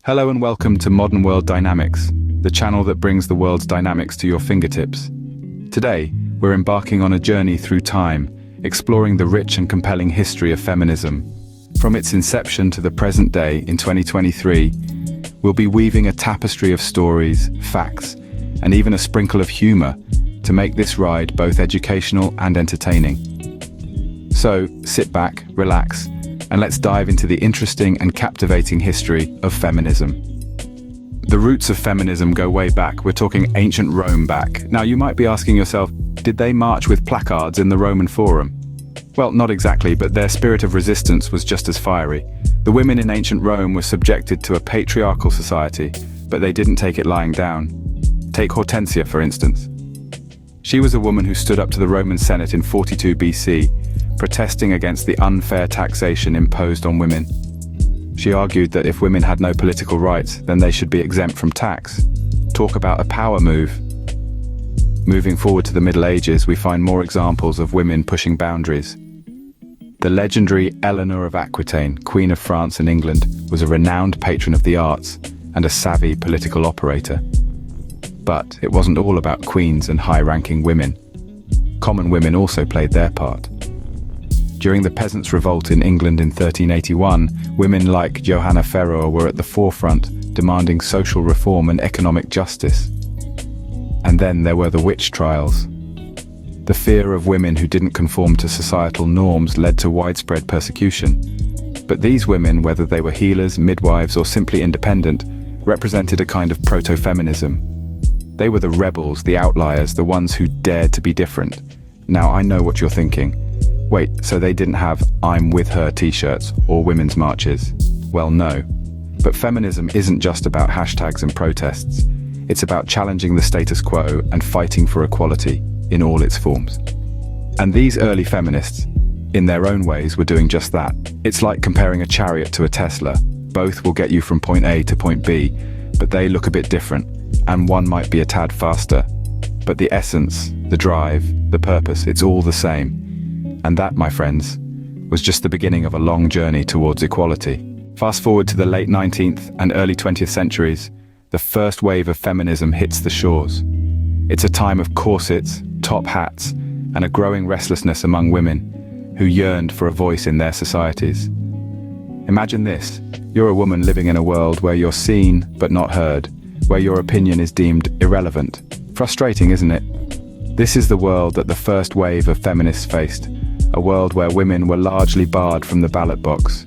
Hello and welcome to Modern World Dynamics, the channel that brings the world's dynamics to your fingertips. Today, we're embarking on a journey through time, exploring the rich and compelling history of feminism. From its inception to the present day in 2023, we'll be weaving a tapestry of stories, facts, and even a sprinkle of humor to make this ride both educational and entertaining. So, sit back, relax, and let's dive into the interesting and captivating history of feminism. The roots of feminism go way back. We're talking ancient Rome back. Now, you might be asking yourself, did they march with placards in the Roman Forum? Well, not exactly, but their spirit of resistance was just as fiery. The women in ancient Rome were subjected to a patriarchal society, but they didn't take it lying down. Take Hortensia, for instance. She was a woman who stood up to the Roman Senate in 42 BC, protesting against the unfair taxation imposed on women. She argued that if women had no political rights, then they should be exempt from tax. Talk about a power move. Moving forward to the Middle Ages, we find more examples of women pushing boundaries. The legendary Eleanor of Aquitaine, Queen of France and England, was a renowned patron of the arts and a savvy political operator. But it wasn't all about queens and high-ranking women. Common women also played their part. During the Peasants' Revolt in England in 1381, women like Johanna Ferrer were at the forefront, demanding social reform and economic justice. And then there were the witch trials. The fear of women who didn't conform to societal norms led to widespread persecution. But these women, whether they were healers, midwives, or simply independent, represented a kind of proto-feminism. They were the rebels, the outliers, the ones who dared to be different. Now, I know what you're thinking. Wait, so they didn't have "I'm with her" t-shirts or women's marches? Well, no. But feminism isn't just about hashtags and protests. It's about challenging the status quo and fighting for equality in all its forms. And these early feminists, in their own ways, were doing just that. It's like comparing a chariot to a Tesla. Both will get you from point A to point B, but they look a bit different, and one might be a tad faster. But the essence, the drive, the purpose, it's all the same. And that, my friends, was just the beginning of a long journey towards equality. Fast forward to the late 19th and early 20th centuries, the first wave of feminism hits the shores. It's a time of corsets, top hats, and a growing restlessness among women who yearned for a voice in their societies. Imagine this: you're a woman living in a world where you're seen but not heard, where your opinion is deemed irrelevant. Frustrating, isn't it? This is the world that the first wave of feminists faced, a world where women were largely barred from the ballot box.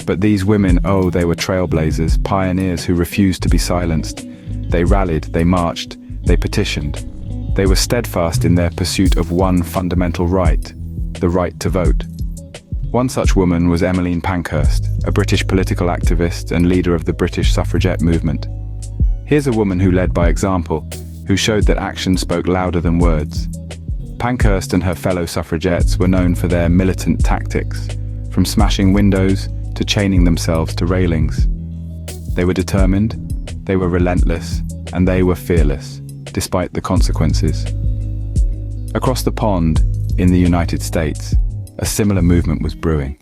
But these women, oh, they were trailblazers, pioneers who refused to be silenced. They rallied, they marched, they petitioned. They were steadfast in their pursuit of one fundamental right, the right to vote. One such woman was Emmeline Pankhurst, a British political activist and leader of the British suffragette movement. Here's a woman who led by example, who showed that action spoke louder than words. Pankhurst and her fellow suffragettes were known for their militant tactics, from smashing windows to chaining themselves to railings. They were determined, they were relentless, and they were fearless, despite the consequences. Across the pond, in the United States, a similar movement was brewing.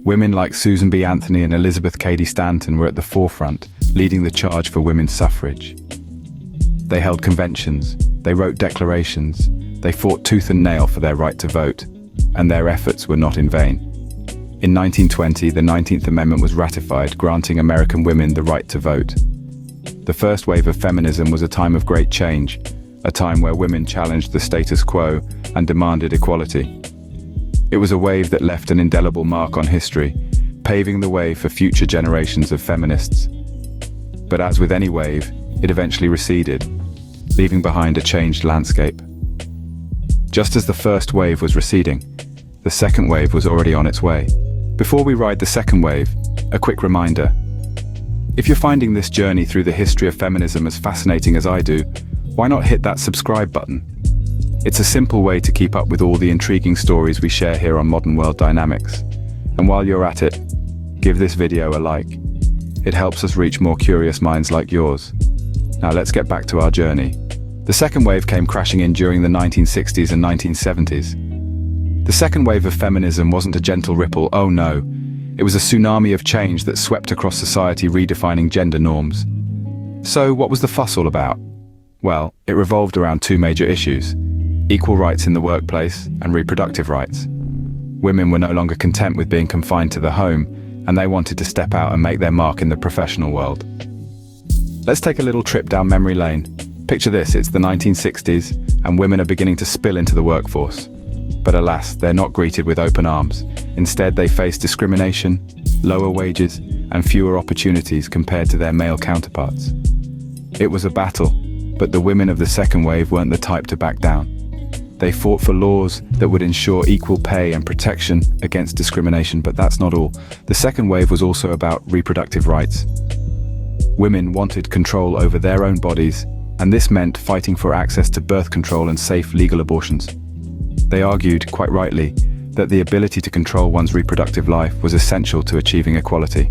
Women like Susan B. Anthony and Elizabeth Cady Stanton were at the forefront, leading the charge for women's suffrage. They held conventions, they wrote declarations, they fought tooth and nail for their right to vote, and their efforts were not in vain. In 1920, the 19th Amendment was ratified, granting American women the right to vote. The first wave of feminism was a time of great change, a time where women challenged the status quo and demanded equality. It was a wave that left an indelible mark on history, paving the way for future generations of feminists. But as with any wave, it eventually receded, leaving behind a changed landscape. Just as the first wave was receding, the second wave was already on its way. Before we ride the second wave, a quick reminder. If you're finding this journey through the history of feminism as fascinating as I do, why not hit that subscribe button? It's a simple way to keep up with all the intriguing stories we share here on Modern World Dynamics. And while you're at it, give this video a like. It helps us reach more curious minds like yours. Now let's get back to our journey. The second wave came crashing in during the 1960s and 1970s. The second wave of feminism wasn't a gentle ripple, oh no. It was a tsunami of change that swept across society, redefining gender norms. So, what was the fuss all about? Well, it revolved around two major issues: equal rights in the workplace and reproductive rights. Women were no longer content with being confined to the home, and they wanted to step out and make their mark in the professional world. Let's take a little trip down memory lane. Picture this, it's the 1960s, and women are beginning to spill into the workforce. But alas, they're not greeted with open arms. Instead, they face discrimination, lower wages, and fewer opportunities compared to their male counterparts. It was a battle, but the women of the second wave weren't the type to back down. They fought for laws that would ensure equal pay and protection against discrimination, but that's not all. The second wave was also about reproductive rights. Women wanted control over their own bodies, and this meant fighting for access to birth control and safe legal abortions. They argued, quite rightly, that the ability to control one's reproductive life was essential to achieving equality.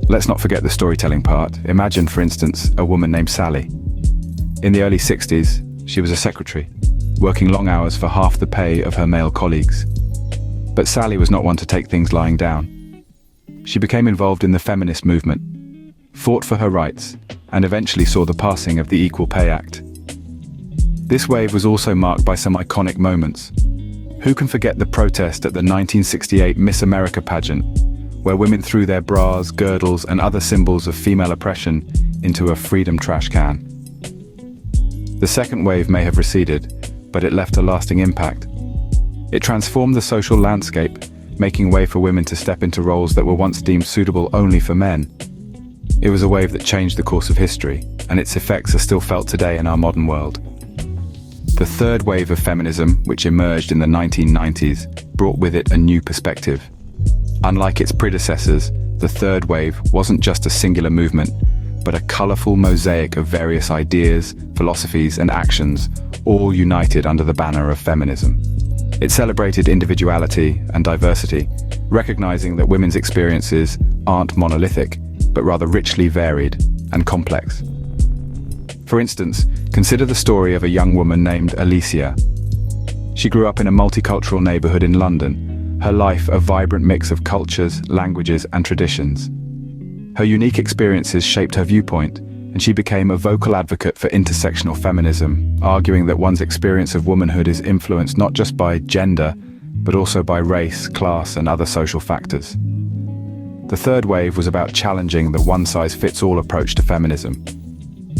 Let's not forget the storytelling part. Imagine, for instance, a woman named Sally. In the early 60s, she was a secretary, working long hours for half the pay of her male colleagues. But Sally was not one to take things lying down. She became involved in the feminist movement, fought for her rights, and eventually saw the passing of the Equal Pay Act. This wave was also marked by some iconic moments. Who can forget the protest at the 1968 Miss America pageant, where women threw their bras, girdles, and other symbols of female oppression into a freedom trash can? The second wave may have receded, but it left a lasting impact. It transformed the social landscape, making way for women to step into roles that were once deemed suitable only for men. It was a wave that changed the course of history, and its effects are still felt today in our modern world. The third wave of feminism, which emerged in the 1990s, brought with it a new perspective. Unlike its predecessors, the third wave wasn't just a singular movement, but a colorful mosaic of various ideas, philosophies, and actions, all united under the banner of feminism. It celebrated individuality and diversity, recognizing that women's experiences aren't monolithic, but rather richly varied and complex. For instance, consider the story of a young woman named Alicia. She grew up in a multicultural neighborhood in London, her life a vibrant mix of cultures, languages, and traditions. Her unique experiences shaped her viewpoint, and she became a vocal advocate for intersectional feminism, arguing that one's experience of womanhood is influenced not just by gender, but also by race, class, and other social factors. The third wave was about challenging the one-size-fits-all approach to feminism.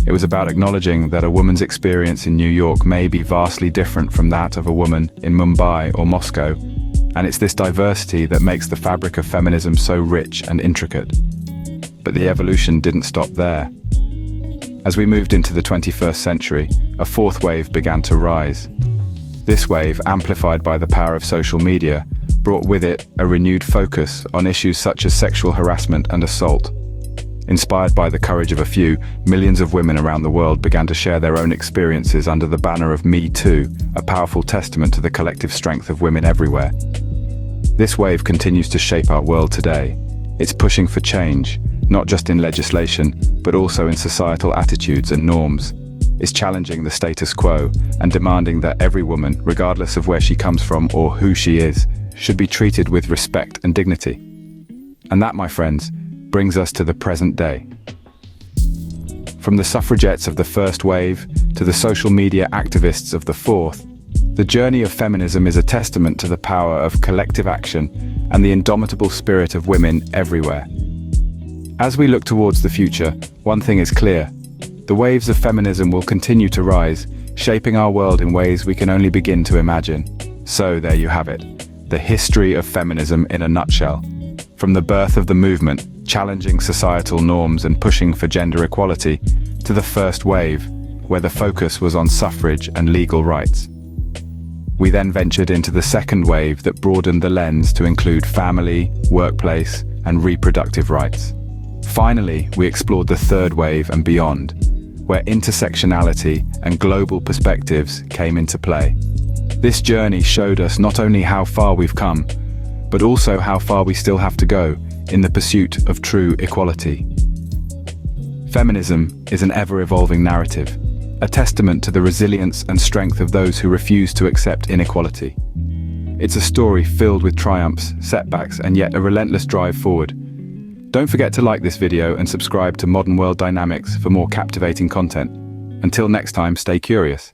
It was about acknowledging that a woman's experience in New York may be vastly different from that of a woman in Mumbai or Moscow, and it's this diversity that makes the fabric of feminism so rich and intricate. But the evolution didn't stop there. As we moved into the 21st century, a fourth wave began to rise. This wave, amplified by the power of social media, brought with it a renewed focus on issues such as sexual harassment and assault. Inspired by the courage of a few, millions of women around the world began to share their own experiences under the banner of Me Too, a powerful testament to the collective strength of women everywhere. This wave continues to shape our world today. It's pushing for change, not just in legislation, but also in societal attitudes and norms. It's challenging the status quo and demanding that every woman, regardless of where she comes from or who she is, should be treated with respect and dignity. And that, my friends, brings us to the present day. From the suffragettes of the first wave to the social media activists of the fourth, the journey of feminism is a testament to the power of collective action and the indomitable spirit of women everywhere. As we look towards the future, one thing is clear: the waves of feminism will continue to rise, shaping our world in ways we can only begin to imagine. So there you have it, the history of feminism in a nutshell. From the birth of the movement, challenging societal norms and pushing for gender equality, to the first wave, where the focus was on suffrage and legal rights. We then ventured into the second wave that broadened the lens to include family, workplace, and reproductive rights. Finally, we explored the third wave and beyond, where intersectionality and global perspectives came into play. This journey showed us not only how far we've come, but also how far we still have to go in the pursuit of true equality. Feminism is an ever-evolving narrative, a testament to the resilience and strength of those who refuse to accept inequality. It's a story filled with triumphs, setbacks, and yet a relentless drive forward. Don't forget to like this video and subscribe to Modern World Dynamics for more captivating content. Until next time, stay curious.